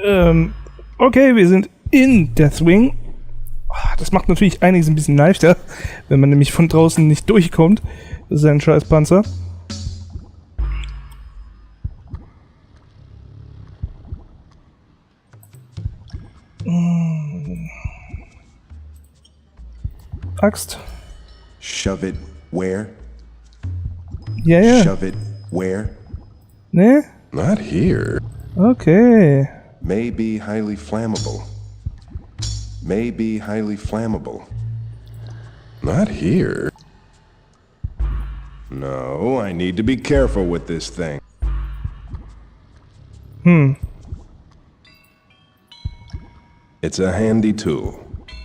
Okay, wir sind in Deathwing. Das macht natürlich einiges ein bisschen leichter, wenn man nämlich von draußen nicht durchkommt. Das ist ein scheiß Panzer. Axt. Shove it where? Ja, ja. Shove it where? Ne? Not here. Okay. May be highly flammable. May be highly flammable. Not here. No, I need to be careful with this thing. It's a handy tool,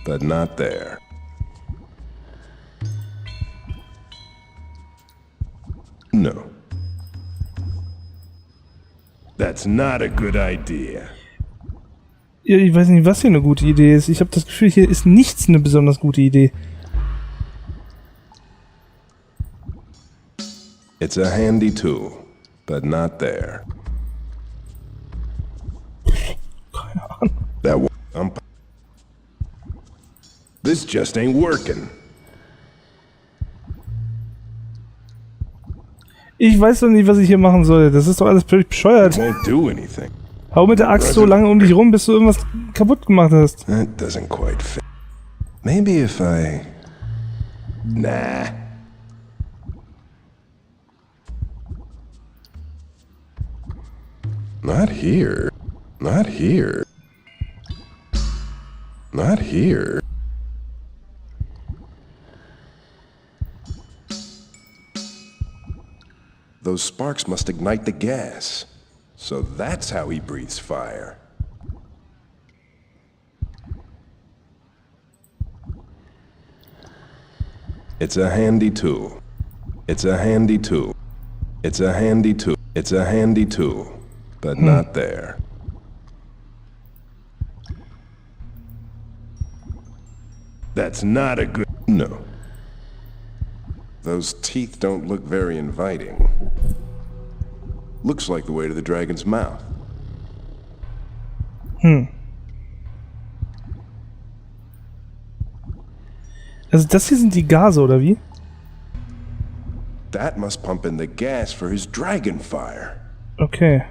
but not there. No. That's not a good idea. Ja, ich weiß nicht, was hier eine gute Idee ist. Ich habe das Gefühl, hier ist nichts eine besonders gute Idee. It's a handy tool, but not there. Keine Ahnung. This just ain't working. Ich weiß doch nicht, was ich hier machen soll. Das ist doch alles völlig bescheuert. It won't do anything. Hau mit der Axt so lange um dich rum, bis du irgendwas kaputt gemacht hast. That doesn't quite fit. Maybe if I... Nah. Not here. Not here. Not here. Those sparks must ignite the gas. So that's how he breathes fire. It's a handy tool. It's a handy tool. It's a handy tool. It's a handy tool. But not there. That's not a good... No. Those teeth don't look very inviting. Looks like the way to the dragon's mouth. Also das hier sind die Gase, oder wie? That must pump in the gas for his dragon fire. Okay.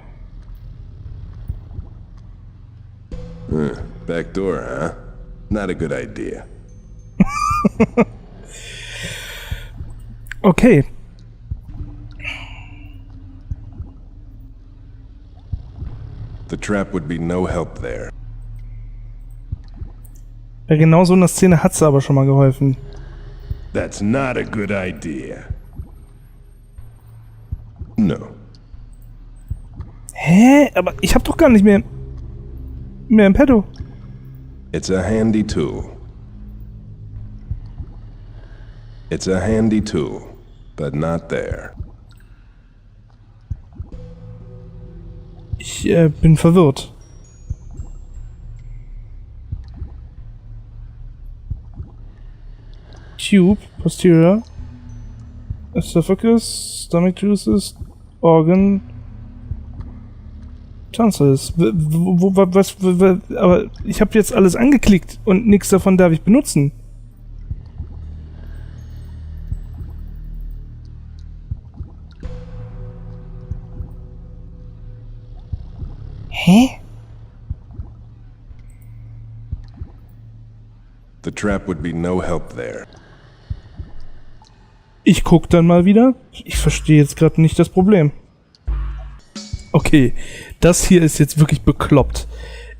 Back door, huh? Not a good idea. Okay. The trap would be no help there. Ja, genau so eine Szene hat sie aber schon mal geholfen. That's not a good idea. No. Hä? Aber ich hab doch gar nicht mehr im Petto. It's a handy tool. It's a handy tool, but not there. Ich bin verwirrt. Tube, posterior, esophagus, stomach juices, organ, tonsils. Was, aber ich habe jetzt alles angeklickt und nichts davon darf ich benutzen. Hä? The trap would be no help there. Ich guck dann mal wieder. Ich verstehe jetzt gerade nicht das Problem. Okay, das hier ist jetzt wirklich bekloppt.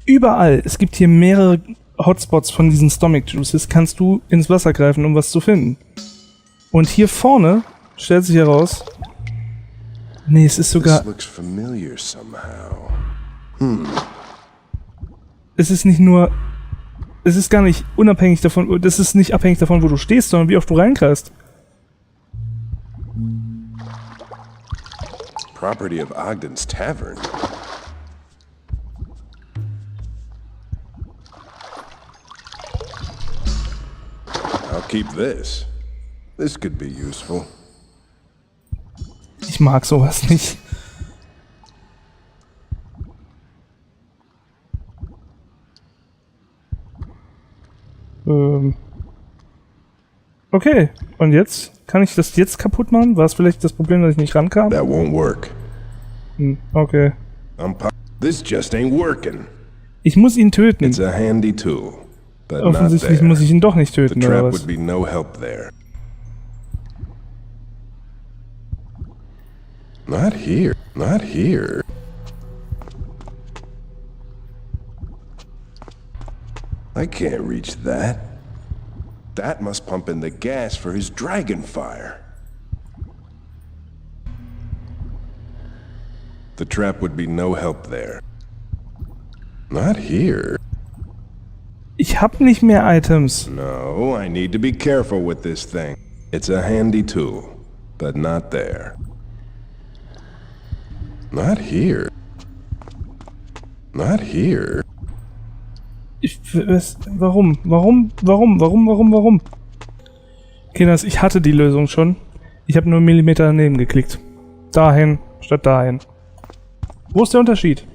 Überall, es gibt hier mehrere Hotspots von diesen Stomach Juices, kannst du ins Wasser greifen, um was zu finden. Und hier vorne stellt sich heraus... Nee, es ist sogar... This looks familiar somehow. Es ist nicht nur... Es ist gar nicht unabhängig davon... Das ist nicht abhängig davon, wo du stehst, sondern wie oft du reinkreist. Property of Ogden's Tavern. I'll keep this. This could be useful. Ich mag sowas nicht. Okay, und jetzt? Kann ich das jetzt kaputt machen? War es vielleicht das Problem, dass ich nicht rankam? That won't work. Okay. This just ain't working. Ich muss ihn töten. It's a handy tool, but not Offensichtlich there. muss ich ihn doch nicht The töten, oder trap was? would be no help there. Not here. Not here. I can't reach that. That must pump in the gas for his dragon fire. The trap would be no help there. Not here. Ich hab nicht mehr Items. No, I need to be careful with this thing. It's a handy tool, but not there. Not here. Not here. Warum? Kinders, ich hatte die Lösung schon. Ich habe nur einen Millimeter daneben geklickt. Dahin, statt dahin. Wo ist der Unterschied?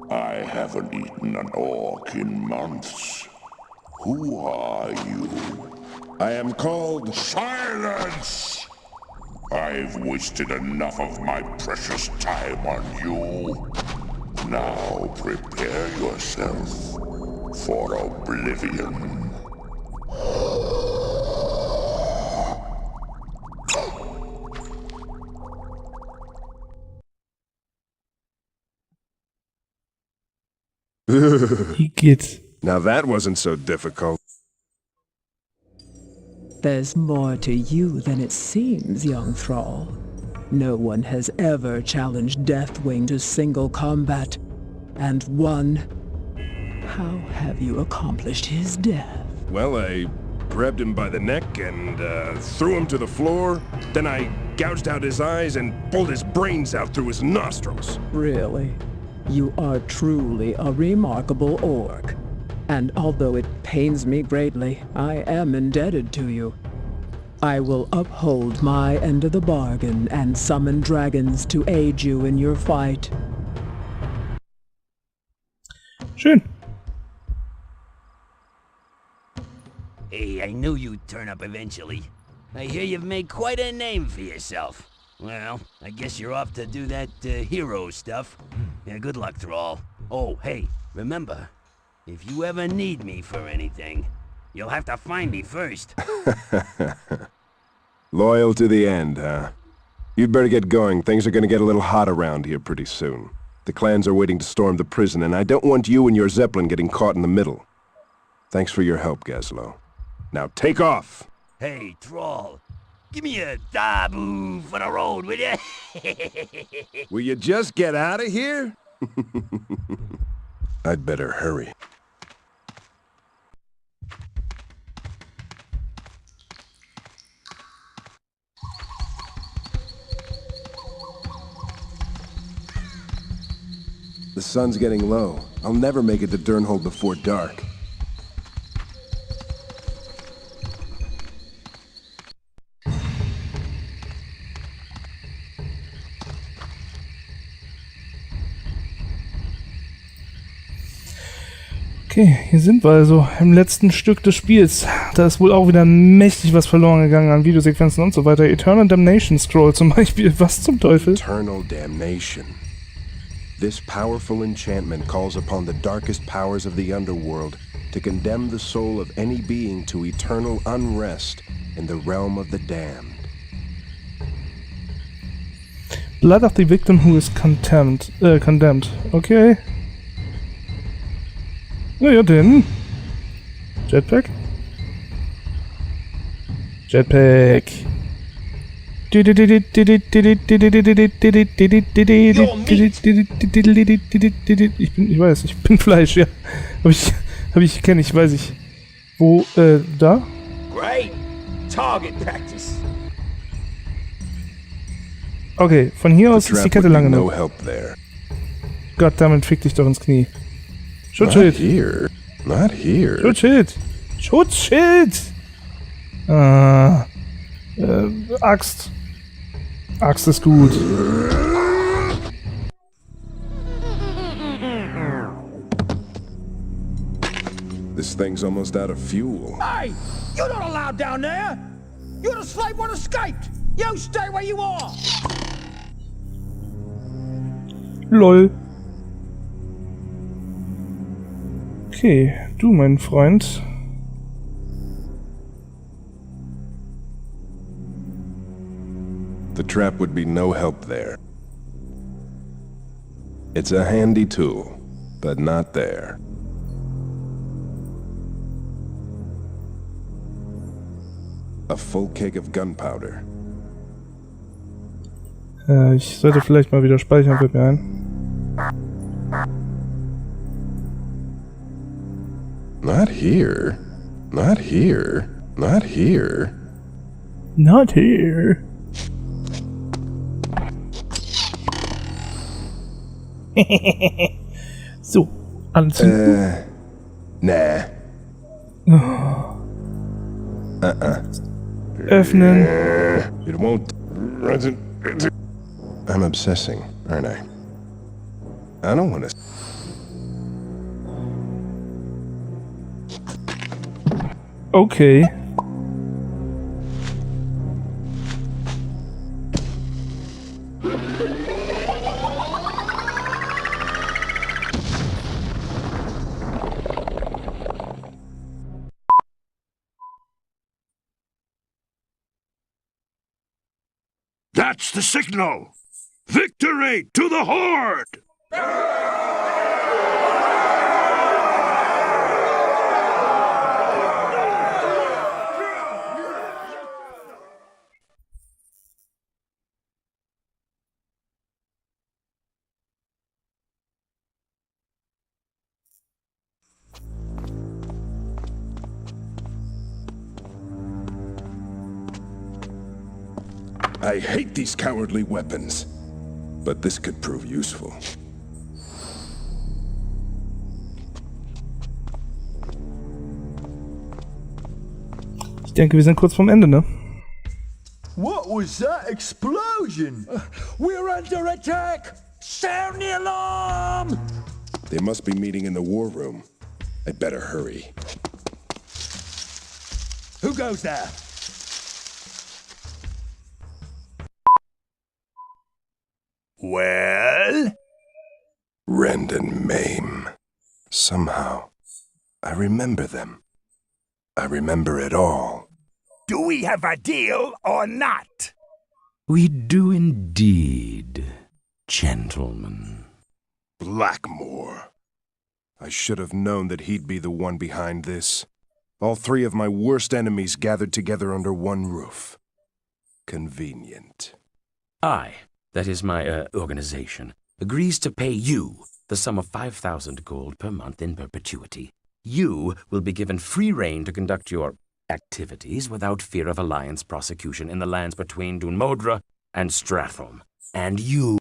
I haven't eaten an orc in months. Who are you? I am called... Silence! I've wasted enough of my precious time on you. Now prepare yourself for oblivion. Wie geht's? Now that wasn't so difficult. There's more to you than it seems, young thrall. No one has ever challenged Deathwing to single combat, and won. How have you accomplished his death? Well, I grabbed him by the neck and threw him to the floor. Then I gouged out his eyes and pulled his brains out through his nostrils. Really? You are truly a remarkable orc. And although it pains me greatly, I am indebted to you. I will uphold my end of the bargain and summon dragons to aid you in your fight. Schön. Hey, I knew you'd turn up eventually. I hear you've made quite a name for yourself. Well, I guess you're off to do that hero stuff. Yeah, good luck, Thrall. Oh, hey, remember, if you ever need me for anything, you'll have to find me first. Loyal to the end, huh? You'd better get going. Things are gonna get a little hot around here pretty soon. The clans are waiting to storm the prison, and I don't want you and your Zeppelin getting caught in the middle. Thanks for your help, Gaslow. Now take off! Hey, Thrall, give me a dabu for the road, will ya? Will you just get out of here? I'd better hurry. The sun's getting low. I'll never make it to Durnhold before dark. Okay, hier sind wir also im letzten Stück des Spiels. Da ist wohl auch wieder mächtig was verloren gegangen an Videosequenzen und so weiter. Eternal Damnation Scroll zum Beispiel. Was zum Teufel? Eternal damnation. This powerful enchantment calls upon the darkest powers of the underworld to condemn the soul of any being to eternal unrest in the realm of the damned. Blood of the victim who is condemned. Okay. Naja, denn. Jetpack? Jetpack. Ich bin Fleisch, ja. Kenne ich, weiß ich. Wo, da? Great. Target practice. Okay, von hier aus ist die Kette lang genug. Goddammit, fick dich doch ins Knie. Not Schutzschild! here. Not here. Schutzschild! Schutzschild! Axt. Axt ist gut. This thing's almost out of fuel. Hey! You're not allowed down there! You're the slave one escaped! You stay where you are! LOL. Okay, du, mein Freund. The trap would be no help there. It's a handy tool, but not there. A full keg of gunpowder. Ich sollte vielleicht mal wieder speichern, fällt mir ein. Not here. Not here. Not here. Not here. So, anzünden. Nah. Öffnen. It won't. I'm obsessing, aren't I? I don't want to. Okay. That's the signal! Victory to the Horde! I hate these cowardly weapons, but this could prove useful. Ich denke, wir sind kurz vorm Ende, ne? What was that explosion? We're under attack! Sound the alarm! They must be meeting in the war room. I'd better hurry. Who goes there? Well? Rend and maim. Somehow, I remember them. I remember it all. Do we have a deal or not? We do indeed, gentlemen. Blackmore. I should have known that he'd be the one behind this. All three of my worst enemies gathered together under one roof. Convenient. I, that is my organization, agrees to pay you the sum of 5,000 gold per month in perpetuity. You will be given free rein to conduct your activities without fear of Alliance prosecution in the lands between Dunmodra and Stratham. And you...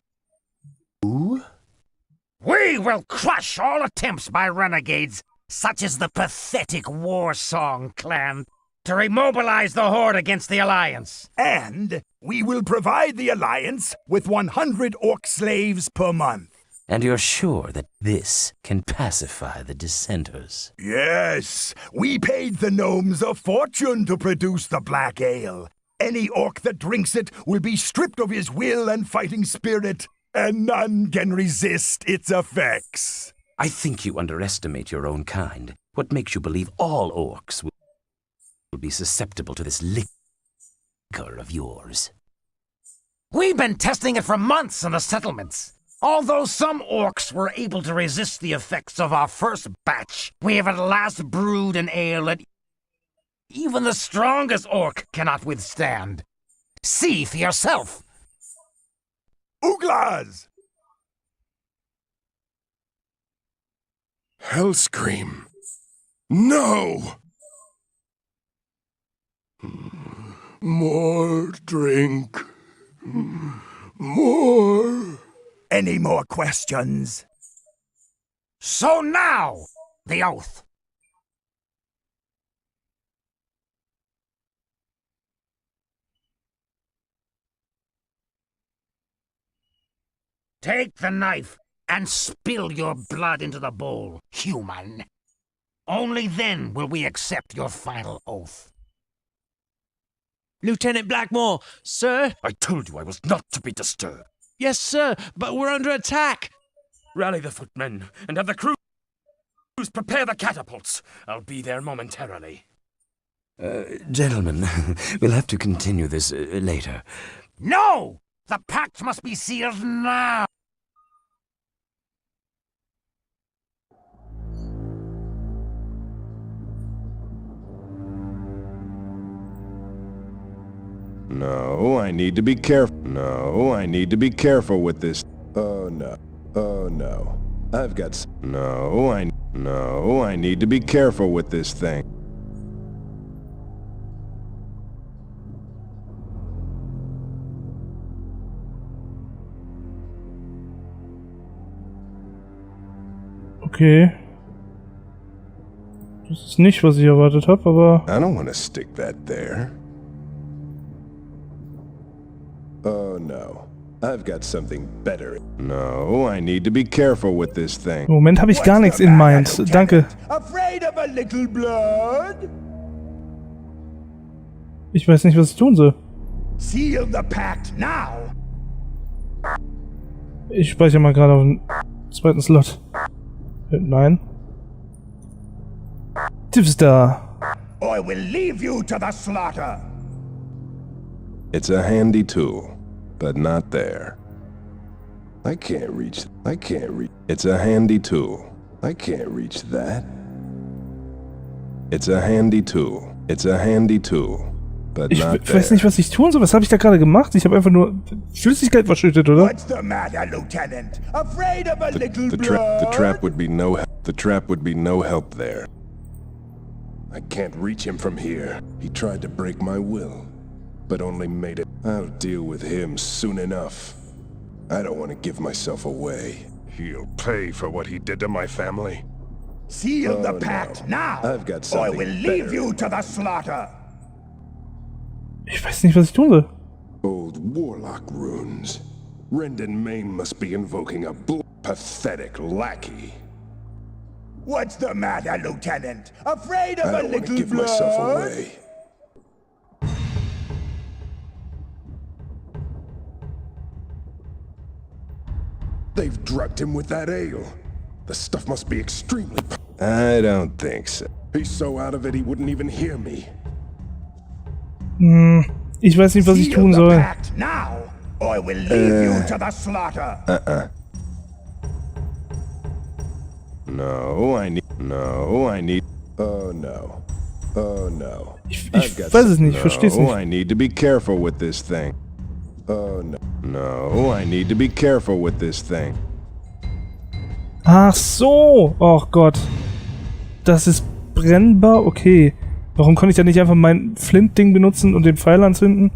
We will crush all attempts by renegades, such as the pathetic war song clan, to remobilize the Horde against the Alliance. And we will provide the Alliance with 100 orc slaves per month. And you're sure that this can pacify the dissenters? Yes, we paid the gnomes a fortune to produce the black ale. Any orc that drinks it will be stripped of his will and fighting spirit, and none can resist its effects. I think you underestimate your own kind. What makes you believe all orcs will be susceptible to this liquor of yours? We've been testing it for months in the settlements. Although some orcs were able to resist the effects of our first batch, we have at last brewed an ale that even the strongest orc cannot withstand. See for yourself. Uglas! Hellscream. No! More drink. More. Any more questions? So now, the oath. Take the knife and spill your blood into the bowl, human. Only then will we accept your final oath. Lieutenant Blackmore, sir? I told you I was not to be disturbed. Yes, sir, but we're under attack. Rally the footmen and have the crews prepare the catapults. I'll be there momentarily. Gentlemen, we'll have to continue this later. No! The pact must be sealed now! No, I need to be careful. No, I need to be careful with this. Oh no. Oh no. I've got No, I need to be careful with this thing. Okay. Das ist nicht, was ich erwartet habe, aber... I don't want to stick that there. Oh no. I've got something better. No, I need to be careful with this thing. Im Moment habe ich gar nichts in mind. Danke. Afraid of a little blood? Ich weiß nicht, was ich tun soll. Seal the pact now. Ich speichere mal gerade auf den zweiten Slot. Nein. Tipps da. Or I will leave you to the slaughter. It's a handy tool, but not there. I can't reach. It's a handy tool. I can't reach that. It's a handy tool. It's a handy tool, but Ich not weiß nicht, was ich tun soll. Was habe ich da gerade gemacht? Ich habe einfach nur Flüssigkeit verschüttet, oder? What's the matter, Lieutenant? Afraid of a little The blood? trap would be no help. The trap would be no help there. I can't reach him from here. He tried to break my will, but only made it. I'll deal with him soon enough. I don't want to give myself away. He'll pay for what he did to my family. Seal the pact now. I've got or I something will leave better. you to the slaughter. Ich weiß nicht, was ich tun soll. Old warlock runes. Rendon Main must be invoking a pathetic lackey. What's the matter, Lieutenant? Afraid of I a don't want to little give blood? myself away. They've drugged him with that ale. The stuff must be extremely... I don't think so. He's so out of it he wouldn't even hear me. Ich weiß nicht, was ich Seal tun the soll. pact now, or I will leave you to the slaughter. No, I need... Oh no. Oh no. Ich I've got weiß es nicht, ich verstehe es No, nicht. I need to be careful with this thing. Oh no. No, I need to be careful with this thing. Ach so! Oh Gott. Das ist brennbar? Okay. Warum konnte ich da nicht einfach mein Flint-Ding benutzen und den Pfeil anzünden?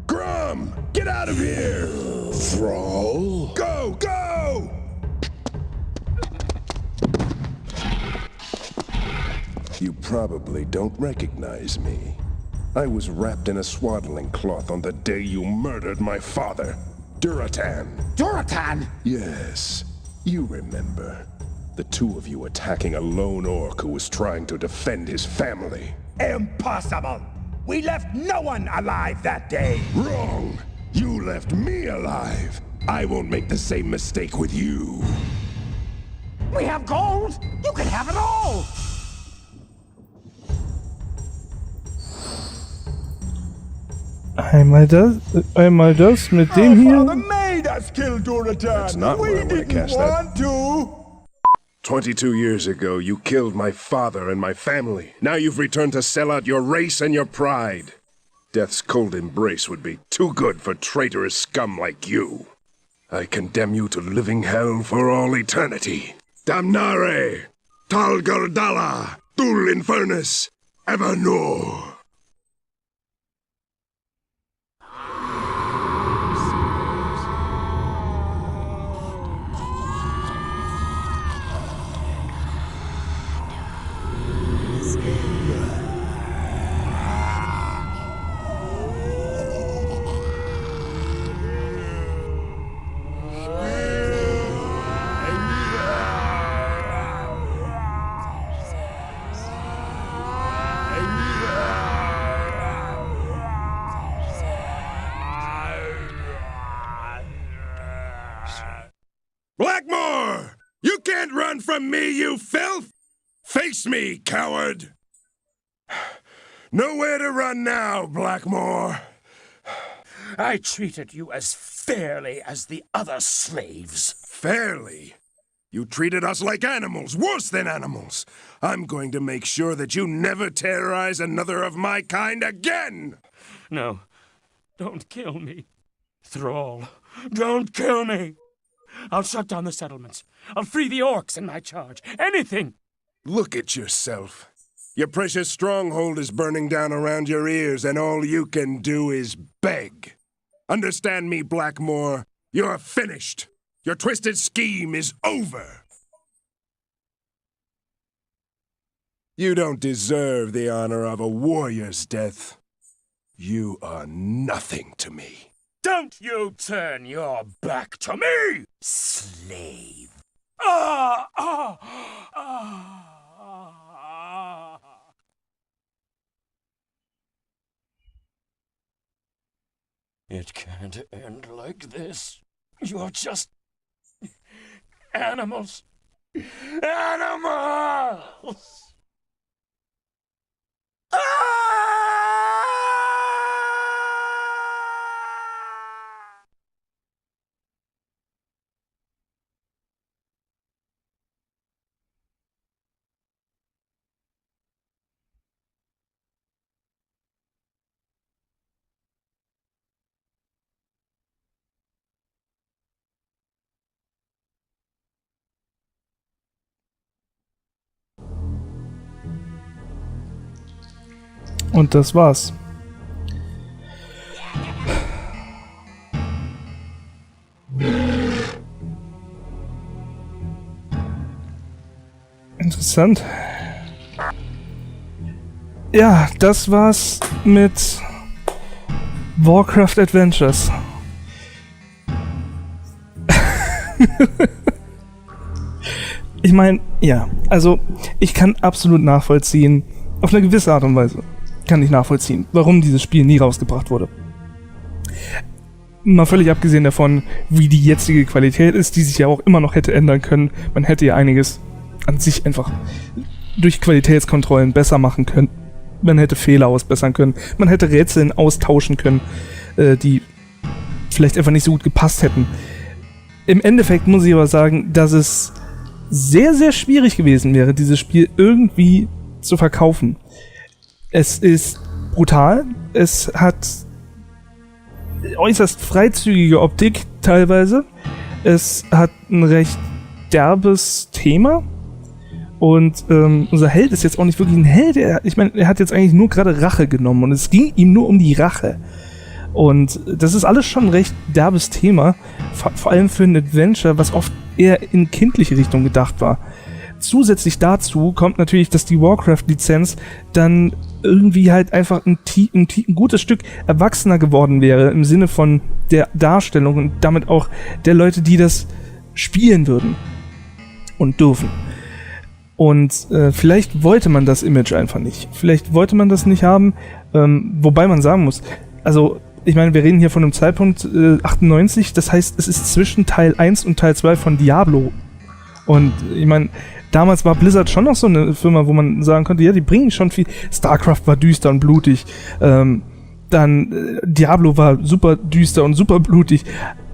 Grum! Get out of here! Thrall? Go! Go! You probably don't recognize me. I was wrapped in a swaddling cloth on the day you murdered my father, Duratan. Duratan! Yes, you remember. The two of you attacking a lone orc who was trying to defend his family. Impossible! We left no one alive that day! Wrong! You left me alive! I won't make the same mistake with you! We have gold! You can have it all! Einmal das mit dem Our hier. father made us kill Duratan! That's not we where I wanna didn't cast that. want to! 22 years ago, you killed my father and my family. Now you've returned to sell out your race and your pride. Death's cold embrace would be too good for traitorous scum like you. I condemn you to living hell for all eternity. Damnare! Tal Gardala! Dul Infernus! Evernoor! me, you filth? Face me, coward! Nowhere to run now, Blackmore. I treated you as fairly as the other slaves. Fairly? You treated us like animals, worse than animals. I'm going to make sure that you never terrorize another of my kind again! No, don't kill me. Thrall, don't kill me. I'll shut down the settlements. I'll free the orcs in my charge. Anything! Look at yourself. Your precious stronghold is burning down around your ears, and all you can do is beg. Understand me, Blackmore. You're finished. Your twisted scheme is over. You don't deserve the honor of a warrior's death. You are nothing to me. Don't you turn your back to me, slave. Ah, ah, ah, ah. It can't end like this. You're just animals. Animals! Und das war's. Interessant. Ja, das war's mit Warcraft Adventures. Ich meine, ja, also ich kann absolut nachvollziehen, auf eine gewisse Art und Weise kann ich nachvollziehen, warum dieses Spiel nie rausgebracht wurde. Mal völlig abgesehen davon, wie die jetzige Qualität ist, die sich ja auch immer noch hätte ändern können. Man hätte ja einiges an sich einfach durch Qualitätskontrollen besser machen können. Man hätte Fehler ausbessern können. Man hätte Rätseln austauschen können, die vielleicht einfach nicht so gut gepasst hätten. Im Endeffekt muss ich aber sagen, dass es sehr, sehr schwierig gewesen wäre, dieses Spiel irgendwie zu verkaufen. Es ist brutal, es hat äußerst freizügige Optik teilweise, es hat ein recht derbes Thema und unser Held ist jetzt auch nicht wirklich ein Held, er hat jetzt eigentlich nur gerade Rache genommen und es ging ihm nur um die Rache. Und das ist alles schon ein recht derbes Thema, vor allem für ein Adventure, was oft eher in kindliche Richtung gedacht war. Zusätzlich dazu kommt natürlich, dass die Warcraft-Lizenz dann irgendwie halt einfach ein gutes Stück erwachsener geworden wäre im Sinne von der Darstellung und damit auch der Leute, die das spielen würden und dürfen. Und vielleicht wollte man das Image einfach nicht. Vielleicht wollte man das nicht haben, wobei man sagen muss, also ich meine, wir reden hier von einem Zeitpunkt 98, das heißt, es ist zwischen Teil 1 und Teil 2 von Diablo. Und ich meine, damals war Blizzard schon noch so eine Firma, wo man sagen konnte, ja, die bringen schon viel. StarCraft war düster und blutig. Dann Diablo war super düster und super blutig.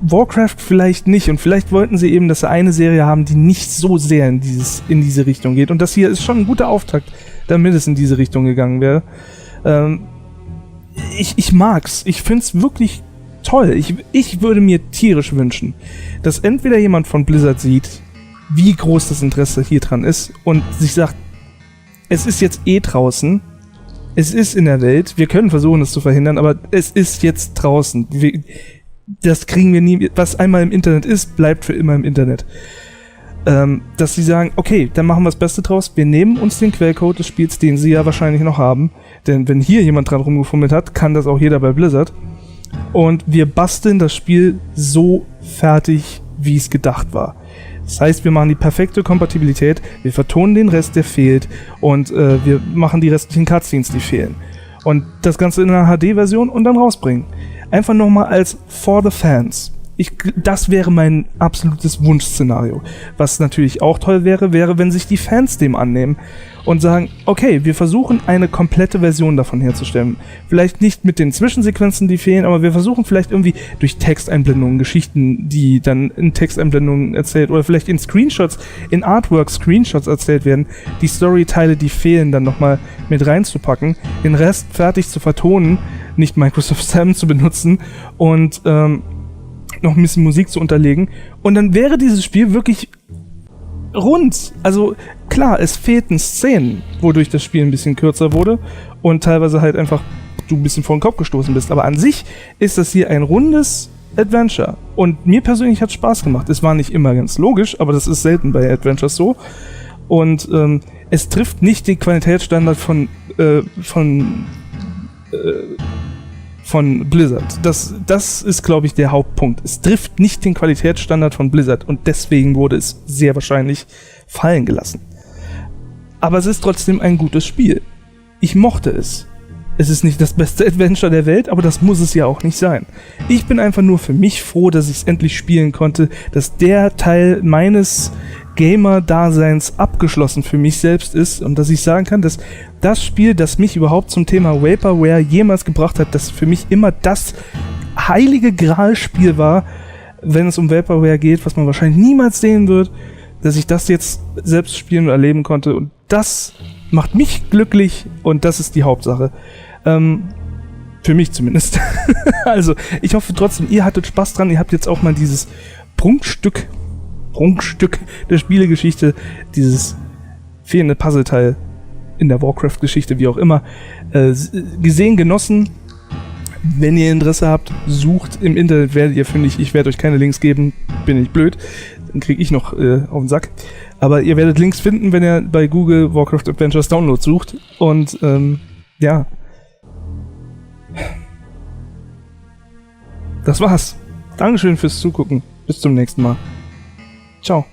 Warcraft vielleicht nicht. Und vielleicht wollten sie eben, dass sie eine Serie haben, die nicht so sehr in diese Richtung geht. Und das hier ist schon ein guter Auftakt, damit es in diese Richtung gegangen wäre. Ich mag's. Ich find's wirklich toll. Ich würde mir tierisch wünschen, dass entweder jemand von Blizzard sieht, wie groß das Interesse hier dran ist und sich sagt, es ist jetzt draußen, es ist in der Welt, wir können versuchen, es zu verhindern, aber es ist jetzt draußen. Das kriegen wir nie, was einmal im Internet ist, bleibt für immer im Internet. Dass sie sagen, okay, dann machen wir das Beste draus, wir nehmen uns den Quellcode des Spiels, den sie ja wahrscheinlich noch haben, denn wenn hier jemand dran rumgefummelt hat, kann das auch jeder bei Blizzard, und wir basteln das Spiel so fertig, wie es gedacht war. Das heißt, wir machen die perfekte Kompatibilität, wir vertonen den Rest, der fehlt, und wir machen die restlichen Cutscenes, die fehlen. Und das Ganze in einer HD-Version und dann rausbringen. Einfach nochmal als for the fans. Das wäre mein absolutes Wunschszenario. Was natürlich auch toll wäre, wenn sich die Fans dem annehmen und sagen, okay, wir versuchen eine komplette Version davon herzustellen. Vielleicht nicht mit den Zwischensequenzen, die fehlen, aber wir versuchen vielleicht irgendwie durch Texteinblendungen, Geschichten, die dann in Texteinblendungen erzählt oder vielleicht in Screenshots, in Artwork-Screenshots erzählt werden, die Storyteile, die fehlen, dann nochmal mit reinzupacken, den Rest fertig zu vertonen, nicht Microsoft Sam zu benutzen und noch ein bisschen Musik zu unterlegen. Und dann wäre dieses Spiel wirklich rund. Also klar, es fehlten Szenen, wodurch das Spiel ein bisschen kürzer wurde und teilweise halt einfach du ein bisschen vor den Kopf gestoßen bist. Aber an sich ist das hier ein rundes Adventure. Und mir persönlich hat es Spaß gemacht. Es war nicht immer ganz logisch, aber das ist selten bei Adventures so. Und es trifft nicht den Qualitätsstandard von Blizzard. Das ist, glaube ich, der Hauptpunkt. Es trifft nicht den Qualitätsstandard von Blizzard und deswegen wurde es sehr wahrscheinlich fallen gelassen. Aber es ist trotzdem ein gutes Spiel. Ich mochte es. Es ist nicht das beste Adventure der Welt, aber das muss es ja auch nicht sein. Ich bin einfach nur für mich froh, dass ich es endlich spielen konnte, dass der Teil meines Gamer-Daseins abgeschlossen für mich selbst ist und dass ich sagen kann, dass das Spiel, das mich überhaupt zum Thema Vaporware jemals gebracht hat, das für mich immer das heilige Gralspiel war, wenn es um Vaporware geht, was man wahrscheinlich niemals sehen wird, dass ich das jetzt selbst spielen und erleben konnte und das macht mich glücklich und das ist die Hauptsache. Für mich zumindest. Also, ich hoffe trotzdem, ihr hattet Spaß dran, ihr habt jetzt auch mal dieses Prunkstück der Spielegeschichte, dieses fehlende Puzzleteil in der Warcraft-Geschichte, wie auch immer, gesehen, genossen. Wenn ihr Interesse habt, sucht im Internet, werdet ihr fündig. Ich werde euch keine Links geben, bin ich blöd. Dann kriege ich noch auf den Sack. Aber ihr werdet Links finden, wenn ihr bei Google Warcraft Adventures Download sucht. Und ja. Das war's. Dankeschön fürs Zugucken. Bis zum nächsten Mal. Ciao.